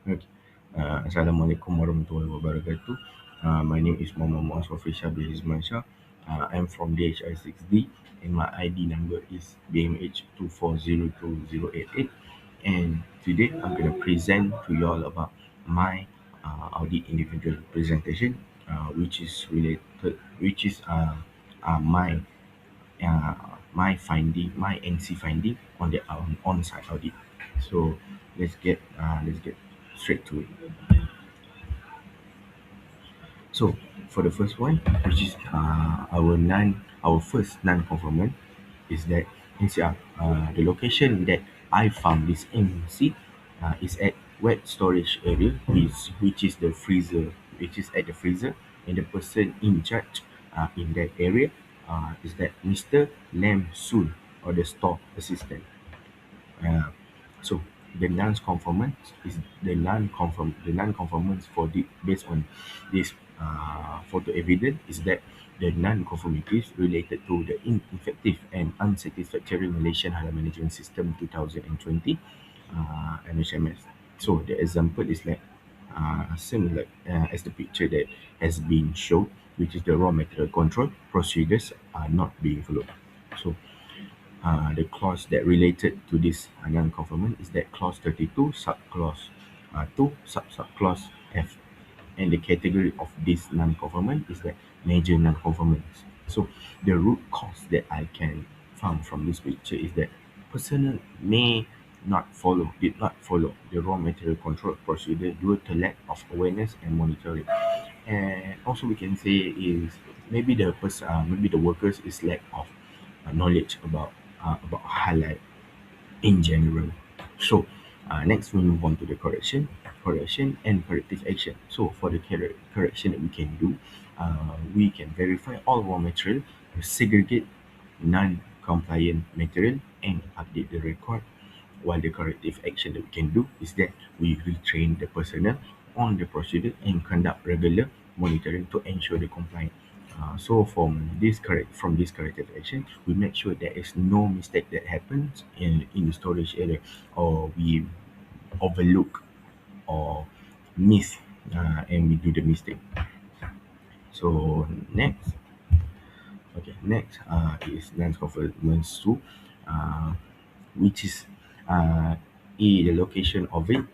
Okay. Assalamualaikum warahmatullahi wabarakatuh. My name is Muhammad Muaz Wafisha bin Hizman Shah. I'm from DHI 6D and my ID number is BMH240288. And today I'm going to present to you all about my audit individual presentation, which is my finding, my NC finding on the on-site audit. So let's get straight to it. So for the first one, which is our first non-conformant, is that NCR. The location that I found this NC is at wet storage area, which is the freezer, which is at the freezer, and the person in charge in that area is that Mr. Lam Soon, or the store assistant. Uh, so the non-conformance for the based on this photo evidence is that the non-conformities related to the ineffective and unsatisfactory Malaysian Halal Management System 2020 MHMS. So the example is like similar as the picture that has been shown, which is the raw material control procedures are not being followed. So the clause that related to this non-conformant is that clause 32 subclause 2 subclause F, and the category of this non-conformant is that major non-conformance. So the root cause that I can found from this picture is that personnel did not follow the raw material control procedure due to lack of awareness and monitoring. And also we can say is maybe the workers is lack of knowledge about halal in general. So next we move on to the correction and corrective action. So for the correction that we can do, we can verify all raw material, segregate non-compliant material, and update the record. While the corrective action that we can do is that we retrain the personnel on the procedure and conduct regular monitoring to ensure the compliance. So from this corrective action, we make sure there is no mistake that happens in the storage area, or we overlook or miss, and we do the mistake. So next is non-conformance two, uh, which is the location of it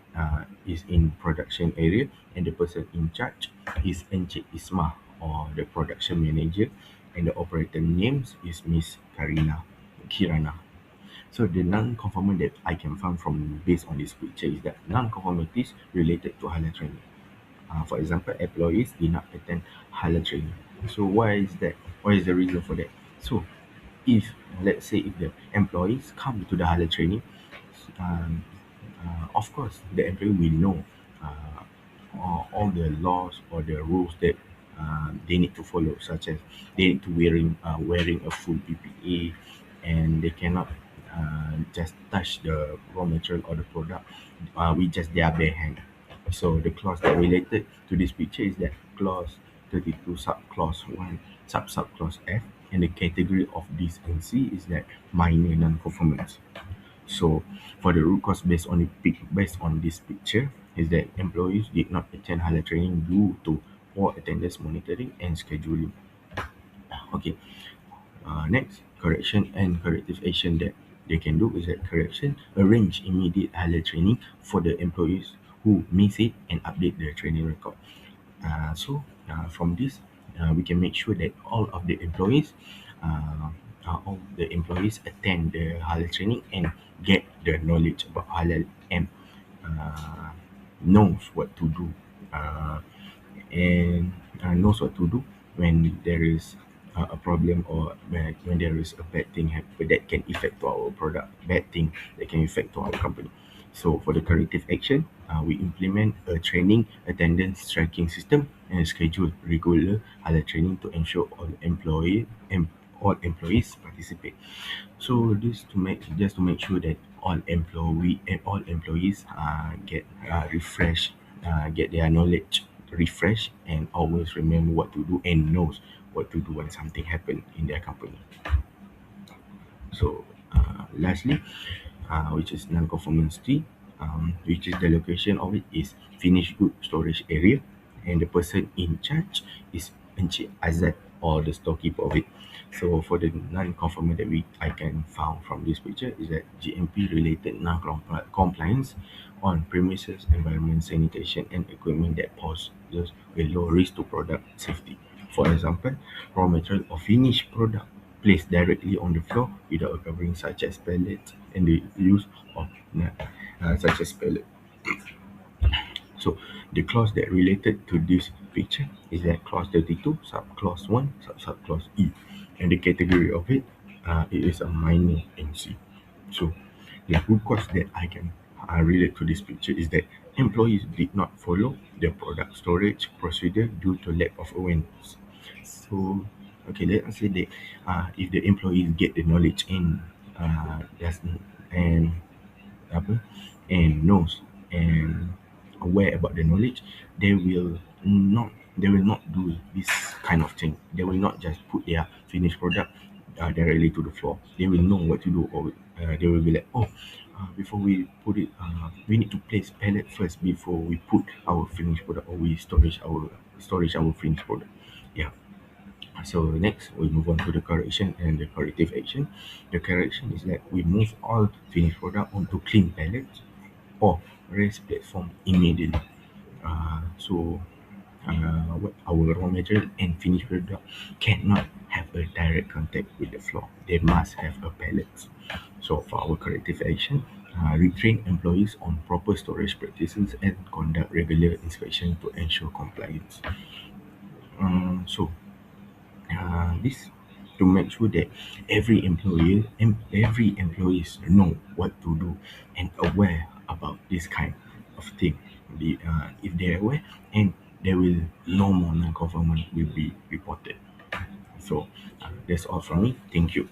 is in production area, and the person in charge is Encik Ismah, or the production manager, and the operator names is Miss Kirana. So the non-conformant that I can find from based on this picture is that non-conformities related to halal training. For example, employees did not attend halal training. So why is that? What is the reason for that? So if let's say if the employees come to the halal training, um, of course the employee will know uh, all the laws or the rules that they need to follow, such as they need to wearing a full PPA, and they cannot just touch the raw material or the product with just their bare hand. So the clause that related to this picture is that clause 32 subclause 1 subclause F, and the category of this NC is that minor non-conformance. So for the root cause based on this picture is that employees did not attend halal training due to poor attendance monitoring and scheduling. Okay. Next, correction and corrective action that they can do is that correction, arrange immediate halal training for the employees who miss it and update their training record. From this, we can make sure that uh, all the employees attend the halal training and get the knowledge about halal, and uh, knows what to do, uh, and knows what to do when there is a problem, or when there is a bad thing happen that can affect to our product, bad thing that can affect to our company. So for the corrective action, we implement a training attendance tracking system and schedule regular halal training to ensure all employees participate. So this to make just to make sure that all employees get their knowledge refreshed, and always remember what to do and knows what to do when something happen in their company. So lastly, which is non-conformance 3, which is the location of it is finished good storage area, and the person in charge is Encik Azad or the storekeeper of it. So for the non-conformity that I can found from this picture is that GMP related non-compliance on premises environment sanitation and equipment that poses a low risk to product safety. For example, raw material or finished product placed directly on the floor without a covering, such as pellets, and the use of such as pellet. So the clause that related to this picture is that clause 32, subclause 1, subclause E. And the category of it, it is a minor NC. So the root cause that I can relate to this picture is that employees did not follow the product storage procedure due to lack of awareness. So, okay, let us say that if the employees get the knowledge does and apa and knows and aware about the knowledge, they will not do this kind of thing. They will not just put their finished product directly to the floor. They will know what to do, or they will be like, oh, before we put it, we need to place pallet first before we put our finished product, or we storage our finished product. Yeah. So next, we move on to the correction and the corrective action. The correction is that we move all finished product onto clean pallets or raised platform immediately. Our raw material and finished product cannot have a direct contact with the floor. They must have a pallet. So for our corrective action, retrain employees on proper storage practices and conduct regular inspection to ensure compliance. So this to make sure that every employees know what to do and aware about this kind of thing. If they're aware, and they will no more non-conformance will be reported. So that's all from me. Thank you.